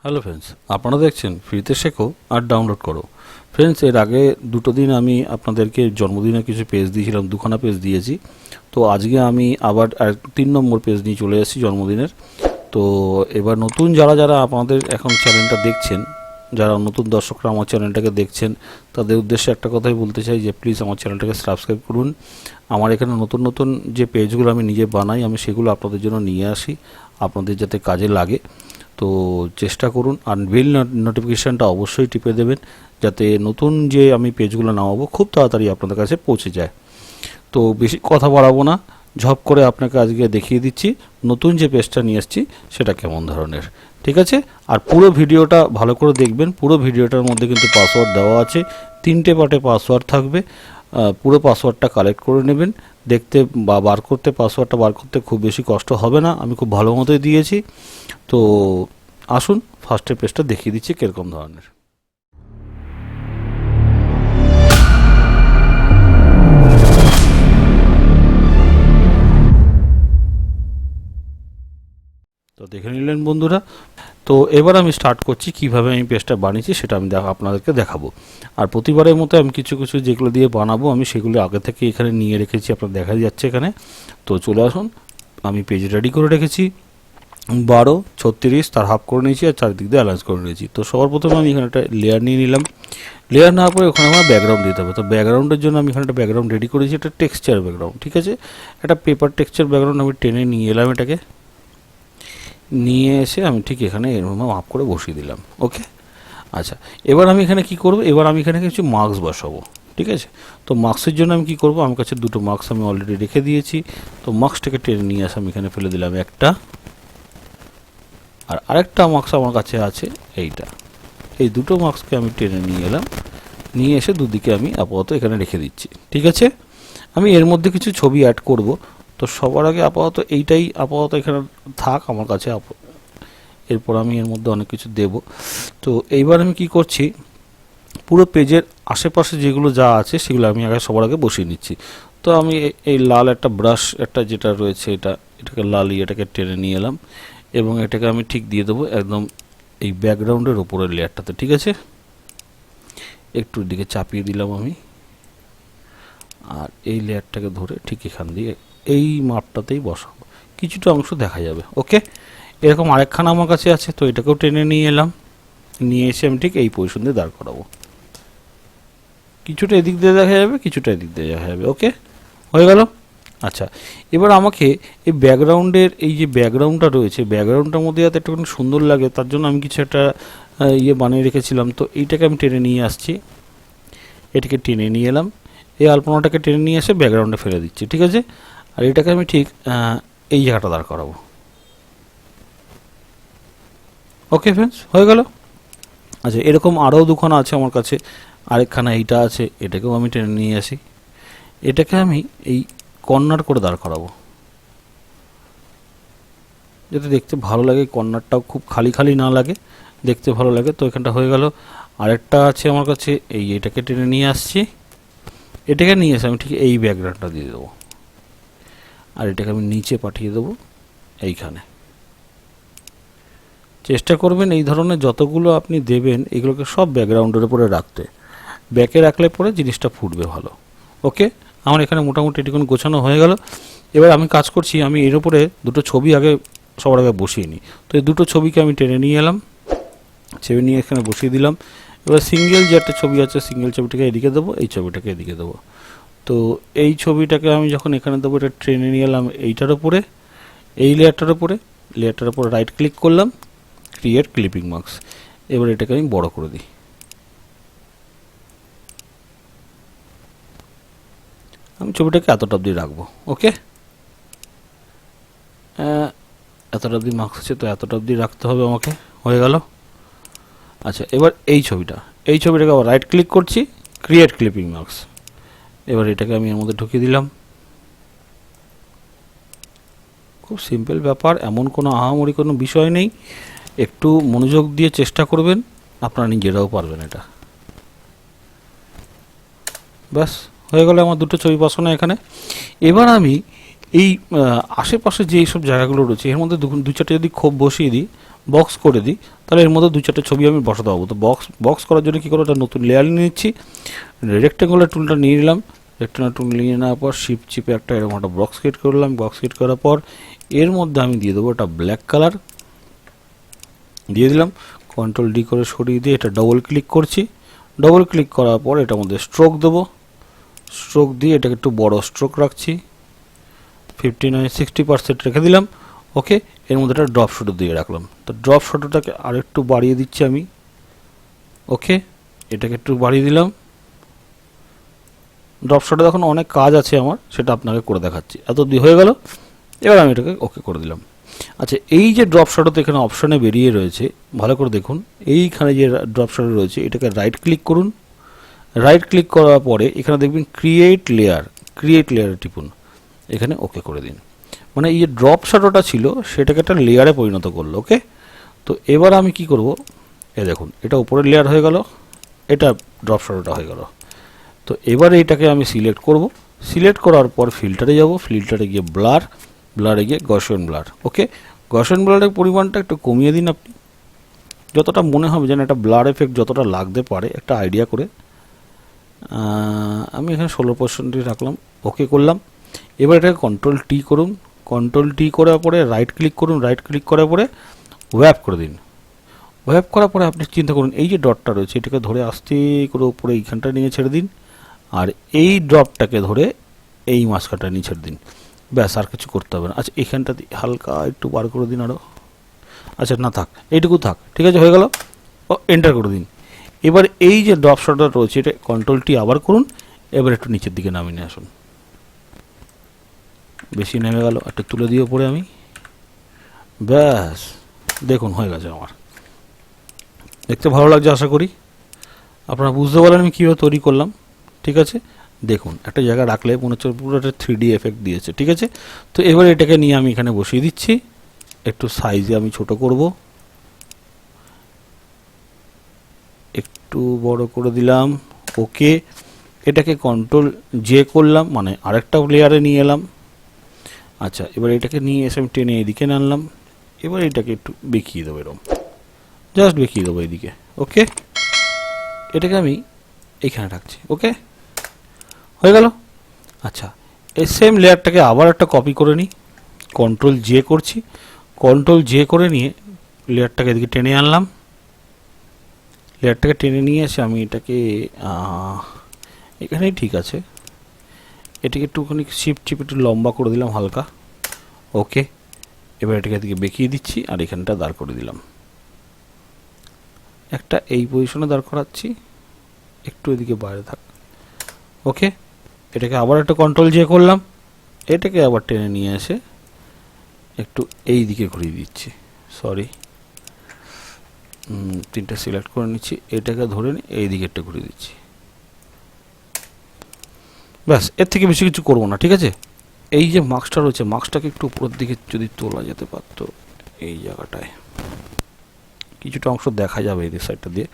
Hello friends, আপনারা দেখছেন ফ্রিতে শেখো আর ডাউনলোড করো। ফ্রেন্ডস, এর আগে দুটো দিন আমি আপনাদেরকে জন্মদিনে কিছু পেজ দিয়েছিলাম, দুখানা পেজ দিয়েছি। তো আজকে আমি আবার 3 নম্বর পেজ নিয়ে চলে এসেছি জন্মদিনের। তো এবার নতুন যারা যারা আপনাদের এখন চ্যানেলটা দেখছেন, যারা নতুন দর্শকরা আমার চ্যানেলটাকে দেখছেন, তাদের উদ্দেশ্যে একটা কথাই বলতে চাই যে প্লিজ আমার চ্যানেলটাকে সাবস্ক্রাইব করুন। আমার এখানে নতুন নতুন যে পেজগুলো আমি নিজে বানাই, আমি সেগুলো আপনাদের জন্য নিয়ে আসি, আপনাদের যাতে কাজে লাগে। তো চেষ্টা করুন, আর বেল নোটিফিকেশানটা অবশ্যই টিপে দেবেন, যাতে নতুন যে আমি পেজগুলো নামাবো খুব তাড়াতাড়ি আপনাদের কাছে পৌঁছে যায়। তো বেশি কথা বাড়াবো না, ঝপ করে আপনাকে আজকে দেখিয়ে দিচ্ছি নতুন যে পেজটা নিয়ে এসেছি সেটা কেমন ধরনের। ঠিক আছে, আর পুরো ভিডিওটা ভালো করে দেখবেন। পুরো ভিডিওটার মধ্যে কিন্তু পাসওয়ার্ড দেওয়া আছে, 3টে পার্টে পাসওয়ার্ড থাকবে। পুরো পাসওয়ার্ডটা কালেক্ট করে নেবেন। দেখতে বা পাসওয়ার্ডটা বার করতে খুব বেশি কষ্ট হবে না, আমি খুব ভালো মতোই দিয়েছি। তো আসুন ফার্স্টের পেজটা দেখিয়ে দিচ্ছি কীরকম ধরনের। তো দেখে নিলেন বন্ধুরা। তো এবার আমি স্টার্ট করছি, কিভাবে আমি পেজটা বানিয়েছি সেটা আমি আপনাদেরকে দেখাবো। আর প্রতিবারের মতো আমি কিছু কিছু যেগুলো দিয়ে বানাবো আমি সেগুলো আগে থেকে এখানে নিয়ে রেখেছি, আপনার দেখা যাচ্ছে এখানে। তো চলে আসুন, আমি পেজ রেডি করে রেখেছি 12, 36 তার হাফ করে নিয়েছি, আর চারিদিক দিয়ে অ্যালাইন্স করে নিয়েছি। তো সবার প্রথমে আমি এখানে একটা লেয়ার নিয়ে নিলাম। লেয়ার নেওয়ার পরে ওখানে আমার ব্যাকগ্রাউন্ড দিতে হবে। তো ব্যাকগ্রাউন্ডের জন্য আমি এখানে একটা ব্যাকগ্রাউন্ড রেডি করেছি, একটা টেক্সচার ব্যাকগ্রাউন্ড। ঠিক আছে, একটা পেপার টেক্সচার ব্যাকগ্রাউন্ড আমি টেনে নিয়ে এলাম, এটাকে নিয়ে এসে আমি ঠিক এখানে এরকম মাপ করে বসিয়ে দিলাম। ওকে, আচ্ছা, এবার আমি এখানে কি করব, এবার আমি এখানে কিছু মার্কস বসাবো। ঠিক আছে, তো মার্কসের জন্য আমি কি করব, আমার কাছে দুটো মার্কস আমি অলরেডি রেখে দিয়েছি। তো মার্কসটাকে টেনে নিয়ে আসে আমি এখানে ফেলে দিলাম একটা, আর আরেকটা মার্কস আমার কাছে আছে এইটা। এই দুটো মার্কসকে আমি টেনে নিয়ে এলাম, নিয়ে এসে দুদিকে আমি আপাতত এখানে রেখে দিচ্ছি। ঠিক আছে, আমি এর মধ্যে কিছু ছবি অ্যাড করব। তো সবার আগে আপাতত এইটাই আপাতত এখানে থাক আমার কাছে, এরপর আমি এর মধ্যে অনেক কিছু দেব। তো এইবার আমি কি করছি, পুরো পেজের আশেপাশে যেগুলো যা আছে সেগুলো আমি আগে সবার আগে বসিয়ে নিচ্ছি। তো আমি এই লাল একটা ব্রাশ একটা যেটা রয়েছে এটাকে লাল এটাকে টেনে নিয়ে এলাম, এবং এটাকে আমি ঠিক দিয়ে দেবো একদম এই ব্যাকগ্রাউন্ডের ওপরের লেয়ারটাতে। ঠিক আছে, একটু দিকে চাপিয়ে দিলাম আমি, আর এই লেয়ারটাকে ধরে ঠিক এখান দিয়ে এই মাপটাতেই বসাবো, কিছুটা অংশ দেখা যাবে। ওকে, এরকম আরেকখানা আমার কাছে আছে, তো এটাকেও টেনে নিয়ে এলাম, নিয়ে এসে আমি ঠিক এই পজিশন দিয়ে দাঁড় করাবো। কিছুটা এদিক দিয়ে দেখা যাবে, কিছুটা এদিক দিয়ে দেখা যাবে। ওকে, হয়ে গেল। আচ্ছা, এবার আমাকে এই ব্যাকগ্রাউন্ডের এই যে ব্যাকগ্রাউন্ডটা রয়েছে, ব্যাকগ্রাউন্ডটার মধ্যে যাতে একটুখানি সুন্দর লাগে তার জন্য আমি কিছু একটা বানিয়ে রেখেছিলাম। তো এইটাকে আমি টেনে নিয়ে আসছি, এটাকে টেনে নিয়ে এলাম, এই আলপনাটাকে টেনে নিয়ে এসে ব্যাকগ্রাউন্ডে ফেলে দিচ্ছি। ঠিক আছে, আর এটাকে আমি ঠিক এই জায়গাটা দাঁড় করাবো। ওকে ফ্রেন্ডস, হয়ে গেল। আচ্ছা, এরকম আরও দুখানা আছে আমার কাছে, আরেকখানা এইটা আছে, এটাকেও আমি টেনে নিয়ে আসি, এটাকে আমি এই কর্নার করে দাঁড় করাবো যাতে দেখতে ভালো লাগে, কর্নারটাও খুব খালি খালি না লাগে, দেখতে ভালো লাগে। তো এখানটা হয়ে গেল। আরেকটা আছে আমার কাছে, এটাকে টেনে নিয়ে আসছি, এটাকে নিয়ে এসে আমি ঠিক এই ব্যাকগ্রাউন্ডটা দিয়ে দেবো, আর এটাকে আমি নিচে পাঠিয়ে দেবো এইখানে। চেষ্টা করবেন এই ধরনের যতগুলো আপনি দেবেন এগুলোকে সব ব্যাকগ্রাউন্ডের উপরে রাখতে, ব্যাকে রাখলে পরে জিনিসটা ফুটবে ভালো। ওকে, আমার এখানে মোটামুটি এটুকুন গোছানো হয়ে গেল। এবার আমি কাজ করছি, আমি এর উপরে দুটো ছবি আগে সবার আগে বসিয়ে নিই। তো এই দুটো ছবিকে আমি টেনে নিয়ে এলাম, ছবি নিয়ে এখানে বসিয়ে দিলাম। এবার সিঙ্গেল যে একটা ছবি আছে, সিঙ্গেল ছবিটাকে এদিকে দেবো, এই ছবিটাকে এদিকে দেবো। তো এই ছবিটাকে আমি যখন এখানে দেবো, এটা টেনে নিয়ে এলাম এইটার উপরে, এই লেয়ারটার উপরে রাইট ক্লিক করলাম, ক্রিয়েট ক্লিপিং মার্কস। এবার এটাকে আমি বড় করে দিই, আমি ছবিটাকে এতটা অবধি রাখবো। ওকে, এতটা অবধি মার্কস আছে, তো এতটা অবধি রাখতে হবে আমাকে। হয়ে গেল। আচ্ছা, এবার এই ছবিটাকে আবার রাইট ক্লিক করছি, ক্রিয়েট ক্লিপিং মার্কস। এবার এটাকে আমি এর মধ্যে ঢুকিয়ে দিলাম। খুব সিম্পল ব্যাপার, এমন কোনো আহামরি কোনো বিষয় নেই, একটু মনোযোগ দিয়ে চেষ্টা করবেন, আপনারা নিজেরাও পারবেন এটা। ব্যাস, হয়ে গেল আমার দুটো ছবি বসানো এখানে। এবার আমি এই আশেপাশে যে এইসব জায়গাগুলো রয়েছে এর মধ্যে দু চারটে যদি খোপ বসিয়ে দিই, বক্স করে দিই, তাহলে এর মধ্যে 2-4টে ছবি আমি বসাতে পারবো। তো বক্স করার জন্য কী করবো, একটা নতুন লেয়ার নিয়ে নিচ্ছি, রেক্টেঙ্গুলার টুলটা নিয়ে নিলাম। রেক্টেঙ্গুলার টুল নিয়ে নেওয়ার পর শিফট চিপে একটা এরকম একটা বক্স ক্রিয়েট করলাম। বক্স ক্রিয়েট করার পর এর মধ্যে আমি দিয়ে দেবো একটা ব্ল্যাক কালার দিয়ে দিলাম। কন্ট্রোল ডি করে সরিয়ে দিয়ে এটা ডবল ক্লিক করছি। ডবল ক্লিক করার পর এটার মধ্যে স্ট্রোক দেবো। স্ট্রোক দিয়ে এটাকে একটু বড় স্ট্রোক রাখছি, 59-60% রেখে দিলাম। ওকে, এর মধ্যে একটা ড্রপ শ্যাডো দিয়ে রাখলাম। তো ড্রপ শ্যাডোটাকে আরেকটু বাড়িয়ে দিচ্ছি আমি। ওকে, এটাকে একটু বাড়িয়ে দিলাম। ড্রপ শ্যাডো এখন অনেক কাজ আছে আমার, সেটা আপনাকে করে দেখাচ্ছি। এত দিয়ে হয়ে গেল, এবার আমি এটাকে ওকে করে দিলাম। আচ্ছা, এই যে ড্রপ শ্যাডোতে এখানে অপশানে বেরিয়ে রয়েছে, ভালো করে দেখুন, এইখানে যে ড্রপ শ্যাডো রয়েছে এটাকে রাইট ক্লিক করুন। রাইট ক্লিক করার পরে এখানে দেখবেন ক্রিয়েট লেয়ারে টিপুন, এখানে ওকে করে দিন। মানে এই যে ড্রপ শ্যাডোটা ছিল সেটাকে একটা লেয়ারে পরিণত করলো। ওকে, তো এবার আমি কি করব, দেখুন এটা উপরের লেয়ার হয়ে গেল, এটা ড্রপ শ্যাডোটা হয়ে গেল। তো এবার এইটাকে আমি সিলেক্ট করব। সিলেক্ট করার পর ফিল্টারে যাব, ফিল্টারে গিয়ে ব্লারে গিয়ে গসিয়ান ব্লার। ওকে, গসিয়ান ব্লারের পরিমাণটা একটু কমিয়ে দিন আপনি, যতটা মনে হবে যেন একটা ব্লার এফেক্ট যতটা লাগতে পারে একটা আইডিয়া করে। আমি এখানে 16% রাখলাম, ওকে করলাম। এবার এটাকে কন্ট্রোল টি করুন। কন্ট্রোল টি করার পরে রাইট ক্লিক করুন। রাইট ক্লিক করার পরে ওয়্যাপ করে দিন। ওয়্যাপ করার পরে আপনি চিন্তা করুন, এই যে ডটটা রয়েছে এটাকে ধরে আস্তে করে উপরে এইখানটা নিয়ে ছেড়ে দিন, আর এই ড্রপটাকে ধরে এই মাঝখানটা নিয়ে ছেড়ে দিন। ব্যাস, আর কিছু করতে হবে না। আচ্ছা, এইখানটা হালকা একটু বার করে দিন আরও। আচ্ছা, না থাক, এইটুকু থাক, ঠিক আছে, হয়ে গেল। ও এন্টার করে দিন। এবার এই যে ড্রপ শ্যাডোটা রয়েছে এটা কন্ট্রোল টি আবার করুন। এবার একটু নিচের দিকে নামিয়ে নিয়ে আসুন, বেশি নেমে গেল, একটু তুলে দিয়ে পরে আমি, ব্যাস দেখুন হয়ে গেছে আমার। দেখতে ভালো লাগছে, আশা করি আপনারা বুঝতে পারলেন আমি কীভাবে তৈরি করলাম। ঠিক আছে, দেখুন একটা জায়গা রাখলে মনে হচ্ছে পুরো একটা 3D এফেক্ট দিয়েছে। ঠিক আছে, তো এবার এটাকে নিয়ে আমি এখানে বসিয়ে দিচ্ছি। একটু সাইজে আমি ছোট করব, একটু বড় করে দিলাম। ওকে, এটাকে কন্ট্রোল জে করলাম, মানে আরেকটা লেয়ারে নিয়ে এলাম। আচ্ছা, এবার এটাকে নিয়ে এসে আমি টেনে এদিকে আনলাম। এবার এটাকে একটু বেঁকিয়ে দেবো, এরকম জাস্ট বেঁকিয়ে দেবো এদিকে। ওকে, এটাকে আমি এইখানে রাখছি। ওকে, হয়ে গেল। আচ্ছা, এই সেম লেয়ারটাকে আবার একটা কপি করে নিই। কন্ট্রোল জে করছি, কন্ট্রোল জে করে নিয়ে লেয়ারটাকে এদিকে টেনে আনলাম। লেয়ারটাকে টেনে নিয়ে এসে আমি এটাকে এখানেই ঠিক আছে, এটাকে একটুখানি শিফট চিপ একটু লম্বা করে দিলাম হালকা। ওকে, এবার এটাকে এদিকে বেঁকিয়ে দিচ্ছি আর এখানটা দাঁড় করে দিলাম। একটা এই পজিশনে দাঁড় করাচ্ছি, একটু এদিকে বাইরে থাক। ওকে, এটাকে আবার একটা কন্ট্রোল জে করলাম, এটাকে আবার টেনে নিয়ে এসে একটু এই দিকে ঘুরিয়ে দিচ্ছি। সরি, তিনটা সিলেক্ট করে নিচ্ছি, এটাকে ধরে নিয়ে এই দিকে একটা ঘুরিয়ে দিচ্ছি। ব্যাস, এর থেকে বেশি কিছু করবো না। ঠিক আছে, এই যে মাস্কটা রয়েছে মাস্কটাকে একটু উপরের দিকে যদি তোলা যেতে পারতো, এই জায়গাটায় কিছুটা অংশ দেখা যাবে এই সাইডটা দিয়ে।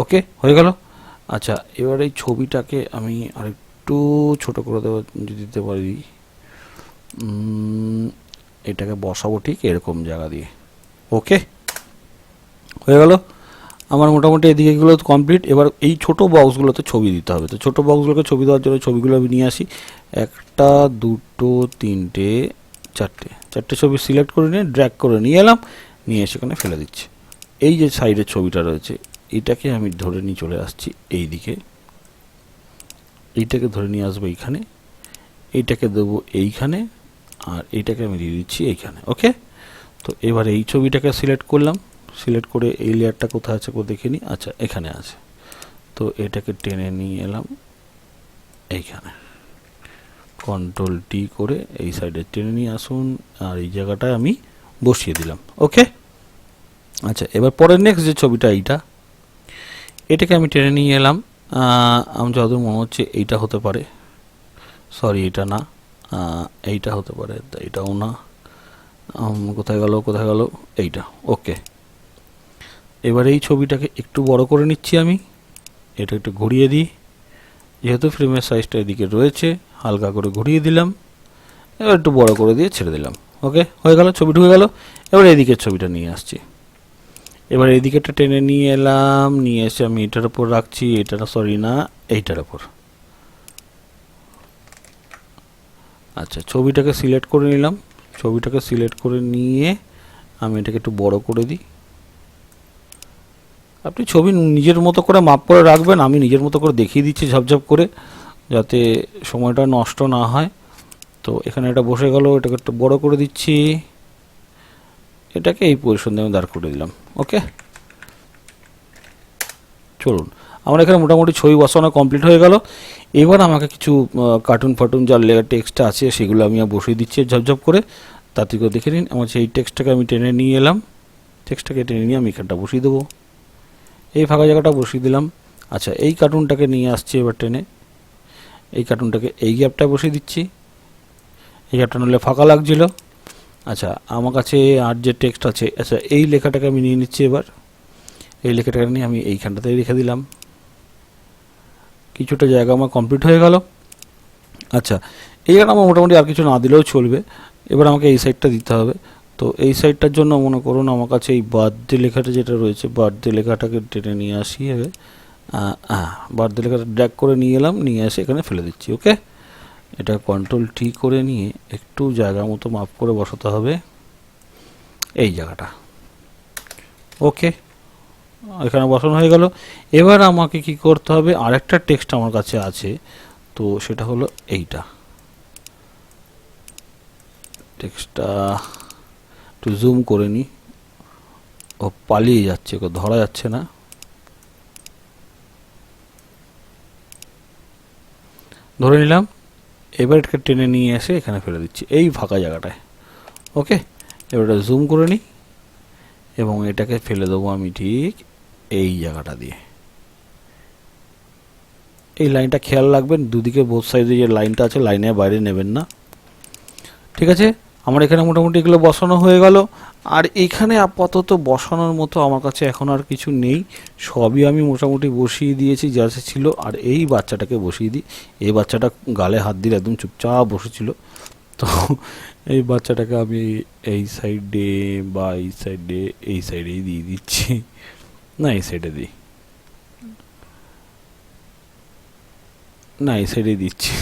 ওকে, হয়ে গেল। আচ্ছা, এবার এই ছবিটাকে আমি আরেকটু ছোট করে দিতে পারি। এটাকে বসাবো ঠিক এরকম জায়গা দিয়ে। ওকে, হয়ে গেল আমার মোটামুটি এদিকেগুলো কমপ্লিট। এবার এই ছোট বক্সগুলোতে ছবি দিতে হবে। তো ছোট বক্সগুলোকে ছবি দেওয়ার জন্য ছবিগুলো আমি নিয়ে আসি। একটা, দুটো, তিনটে, চারটে ছবি সিলেক্ট করে নিয়ে ড্র্যাগ করে নিয়ে এলাম, নিয়ে এসে এখানে ফেলে দিচ্ছি। এই যে সাইডের ছবিটা রয়েছে এটাকে আমি ধরে নিয়ে চলে আসছি এই দিকে, এইটাকে ধরে নিয়ে আসবো এইখানে, এইটাকে দেবো এইখানে, আর এইটাকে আমি দিয়ে দিচ্ছি এইখানে। ওকে, তো এবার এই ছবিটাকে সিলেক্ট করলাম, সিলেক্ট করে এই লেয়ারটা কোথায় আছে দেখে নিই। আচ্ছা, এখানে আছে। তো এটাকে টেনে নিয়ে এলাম এইখানে, কন্ট্রোল টি করে এই সাইডে টেনে নিয়ে আসুন, আর এই জায়গাটায় আমি বসিয়ে দিলাম। ওকে, আচ্ছা, এবার পরের নেক্সট যে ছবিটা এটাকে আমি টেনে নিয়ে এলাম। আমি যতদূর মনে হচ্ছে এইটা হতে পারে, সরি এটা না, এইটা হতে পারে, এইটাও না, কোথায় গেল এইটা। ওকে, এবার এই ছবিটাকে একটু বড় করে নিচ্ছি আমি, এটা একটু ঘুরিয়ে দিই, যেহেতু ফ্রেমের সাইজটা এদিকে রয়েছে হালকা করে ঘুরিয়ে দিলাম, এবার একটু বড় করে দিয়ে ছেড়ে দিলাম। ওকে, হয়ে গেল, ছবি ঢুকে গেল। এবার এদিকের ছবিটা নিয়ে আসছি, এবার এদিকেটা টেনে নিয়ে এলাম, নিয়ে এসে আমি এটার উপর রাখছি, এটা সরি না এইটার উপর। আচ্ছা, ছবিটাকে সিলেক্ট করে নিলাম, ছবিটাকে সিলেক্ট করে নিয়ে আমি এটাকে একটু বড় করে দিই। আপনি ছবি নিজের মতো করে মাপ করে রাখবেন, আমি নিজের মতো করে দেখিয়ে দিচ্ছি ঝপঝপ করে, যাতে সময়টা নষ্ট না হয়। তো এখানে এটা বসে গেল, এটাকে একটু বড় করে দিচ্ছি, এটাকে এই পজিশন দিয়ে আমি দাঁড় করে দিলাম। ওকে, চলুন, আমার এখানে মোটামুটি ছবি বসানো কমপ্লিট হয়ে গেল। এবার আমাকে কিছু কার্টুন ফার্টুন যার লেয়ার টেক্সটটা আছে সেগুলো আমি বসিয়ে দিচ্ছি ঝপঝপ করে। তাতে করে দেখে নিন, আমার সেই টেক্সটটাকে আমি টেনে নিয়ে এলাম, টেক্সটটাকে টেনে নিয়ে আমি এখানটা বসিয়ে দেবো, এই ফাঁকা জায়গাটা বসিয়ে দিলাম। আচ্ছা, এই কার্টুনটাকে নিয়ে আসছি এবার টেনে, এই কার্টুনটাকে এই গ্যাপটা বসিয়ে দিচ্ছি, এই গ্যাপটা নিলে ফাঁকা লাগছিল। আচ্ছা, আমার কাছে আর যে টেক্সট আছে, আচ্ছা এই লেখাটাকে আমি নিয়ে নিচ্ছি, এবার এই লেখাটাকে নিয়ে আমি এইখানটাতে রেখে দিলাম। কিছুটা জায়গা আমার কমপ্লিট হয়ে গেল। আচ্ছা, এইখানে আমার মোটামুটি আর কিছু না দিলেও চলবে। এবার আমাকে এই সাইডটা দিতে হবে। তো এই সাইডটার জন্য মনে করুন আমার কাছে এই বার্থডে লেখাটা যেটা রয়েছে, বার্থডে লেখাটাকে টেনে নিয়ে আসি, বার্থডে লেখাটা ড্র্যাগ করে নিয়ে এলাম, নিয়ে এসে এখানে ফেলে দিচ্ছি। ওকে, এটা কন্ট্রোল টি করে নিয়ে একটু জায়গা মতো মাপ করে বসাতে হবে এই জায়গাটা। ওকে, এখানে বসানো হয়ে গেল। এবার আমাকে কি করতে হবে, আরেকটা টেক্সট আমার কাছে আছে, তো সেটা হলো এইটা। টেক্সটটা একটু জুম করে নিই, ও পালিয়ে যাচ্ছে, ধরা যাচ্ছে না। ধরে নিলাম, এবার এটাকে টেনে নিয়ে এসে এখানে ফেলে দিচ্ছি এই ফাঁকা জায়গাটায়। ওকে, এবার এটা জুম করে নিই এবং এটাকে ফেলে দেবো আমি ঠিক এই জায়গাটা দিয়ে। এই লাইনটা খেয়াল রাখবেন, দুদিকে বোথ সাইডে যে লাইনটা আছে লাইনের বাইরে নেবেন না। ঠিক আছে, আমার এখানে মোটামুটি এগুলো বসানো হয়ে গেল। আর এখানে আপাতত বসানোর মতো আমার কাছে এখন আর কিছু নেই, সবই আমি মোটামুটি বসিয়ে দিয়েছি যা ছিল। আর এই বাচ্চাটাকে বসিয়ে দিই, এই বাচ্চাটা গালে হাত দিলে একদম চুপচাপ বসেছিল, তো এই বাচ্চাটাকে আমি এই সাইডে বা এই সাইডেই দিয়ে দিচ্ছি, না এই সাইডে দিই, না এই সাইডেই দিচ্ছি।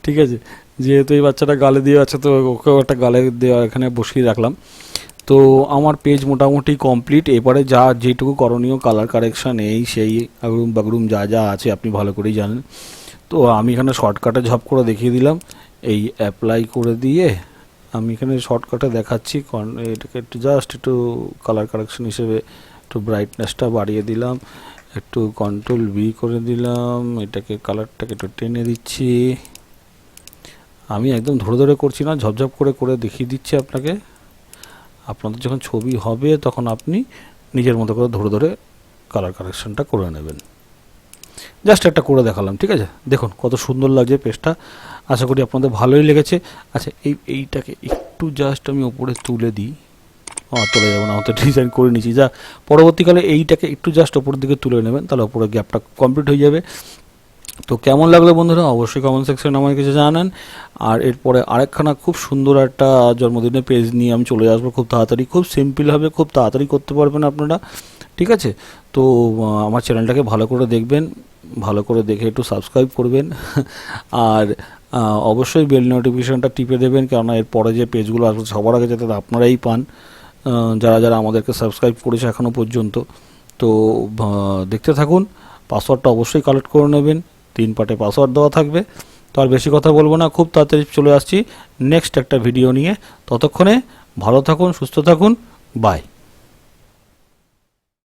ঠিক আছে, যেহেতু এই বাচ্চাটা গালে দিয়ে আছে তো ওকেও একটা গালে দেওয়া এখানে বসিয়ে রাখলাম। তো আমার পেজ মোটামুটি কমপ্লিট। এবারে যা যেটুকু করণীয়, কালার কারেকশান এই সেই আগরুম বাগরুম যা যা আছে আপনি ভালো করেই জানেন। তো আমি এখানে শর্টকাটে ঝপ করে দেখিয়ে দিলাম, এই অ্যাপ্লাই করে দিয়ে আমি এখানে শর্টকাটে দেখাচ্ছি। এটাকে একটু জাস্ট একটু কালার কারেকশন হিসেবে একটু ব্রাইটনেসটা বাড়িয়ে দিলাম, একটু কন্ট্রোল ভি করে দিলাম, এটাকে কালারটাকে একটু টেনে দিচ্ছি। আমি একদম ধরে ধরে করছি না, ঝপঝপ করে করে দেখিয়ে দিচ্ছি আপনাকে। আপনাদের যখন ছবি হবে তখন আপনি নিজের মতো করে ধরে ধরে কালার কারেকশনটা করে নেবেন। জাস্ট একটা করে দেখালাম, ঠিক আছে। দেখুন কত সুন্দর লাগছে পেজটা, আশা করি আপনাদের ভালোই লেগেছে। আচ্ছা, এইটাকে একটু জাস্ট আমি ওপরে তুলে দিই, তুলে যাবো না, অত ডিজাইন করে নিচ্ছি, যা পরবর্তীকালে এইটাকে একটু জাস্ট ওপরের দিকে তুলে নেবেন, তাহলে ওপরে গ্যাপটা কমপ্লিট হয়ে যাবে। তো কেমন লাগলো বন্ধুরা, অবশ্যই কমেন্ট সেকশনে আমাকে কিছু জানান। আর এরপরে আরেকখানা খুব সুন্দর একটা জন্মদিনের পেজ নিয়ে আমি চলে আসবো খুব তাড়াতাড়ি, খুব সিম্পল হবে, খুব তাড়াতাড়ি করতে পারবেন আপনারা, ঠিক আছে। তো আমার চ্যানেলটাকে ভালো করে দেখবেন, ভালো করে দেখে একটু সাবস্ক্রাইব করবেন, আর অবশ্যই বেল নোটিফিকেশনটা টিপে দেবেন, কেননা এরপরে যে পেজগুলো আসবে সবার আগে যাতে আপনারাই পান, যারা যারা আমাদেরকে সাবস্ক্রাইব করেছে এখনও পর্যন্ত। তো দেখতে থাকুন, পাসওয়ার্ডটা অবশ্যই কালেক্ট করে নেবেন, 3 পার্টে পাসওয়ার্ড দেওয়া থাকবে। তো আর বেশি কথা বলবো না, খুব তাড়াতাড়ি চলে আসছি নেক্সট একটা ভিডিও নিয়ে। ততক্ষণে ভালো থাকুন, সুস্থ থাকুন, বাই।